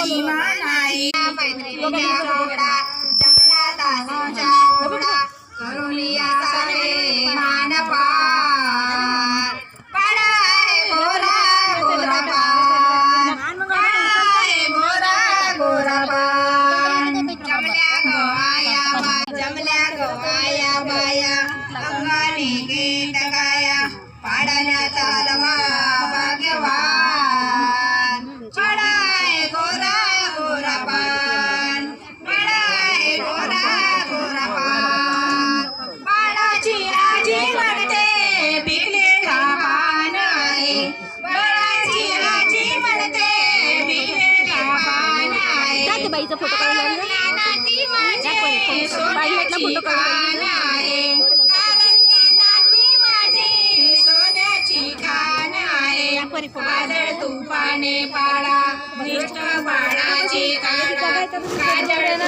सीमा नाही मैत्रिणीच्या गोडा जमला दासीच्या गोडा करून या सारे मानपान पाडा आहे गोरा गोरा पान पाडा आहे गोरा गोरा पान जमल्या गो आया बाया अंगाने गीत गाया पाडण्यात आलवा भाग्यवान पाडा आहे गोरा गोरा पान पाडा आहे गोरा गोरा पान पाडाची आजी म्हणते पिकलेला पान आहे बाळाची आजी म्हणते पिकलेला पान आहे बाईचा फोटो काढला नाती माझे सोन्याची खान आहे कारण की नाती माझी सोन्याची खान आहे काजळ तुपाने पाडा निष्ठ बाळाची काढा काजळ